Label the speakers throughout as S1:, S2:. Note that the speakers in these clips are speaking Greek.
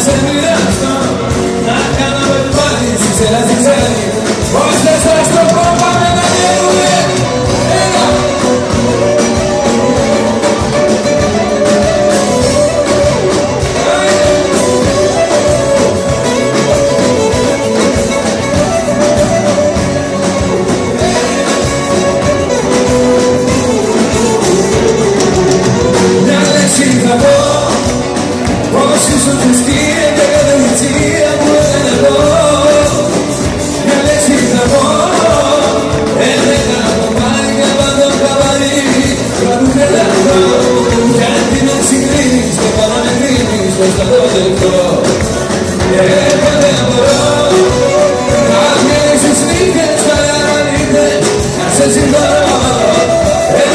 S1: σε μοιραστώ, να κάναμε πάλι στη σειρά στη ξένη. Πώς δεν σας το πω, πάμε να γίνουμε. Έλα! Μια λέξη θα πω, πως ήσουν θρησκεία και κατευθυνσία μου έλενε εδώ. Μια λέξη θα πω, έκανα το πάλι και πάντο καβαλί. Κρατούνε λεπτό, κι αν την εξυγρίνεις και πάνω με κρίνεις, πως θα το δεχτώ. Και ποτέ μπορώ, κάποιες στις νύχτες, παραμανύχτες, να σε συγχωρώ.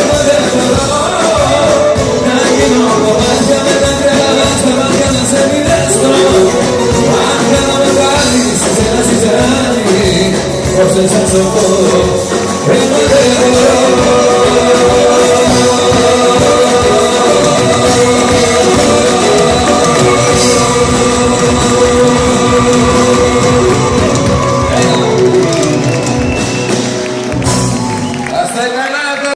S1: Ποτέ μπορώ, να γίνω κομμάτια με τα κρεβάτια στα μάτια να σε μοιραστώ. Αν κάναμε πάλι στη σειρά στη ζεράνη, πώς δεν σας το πω.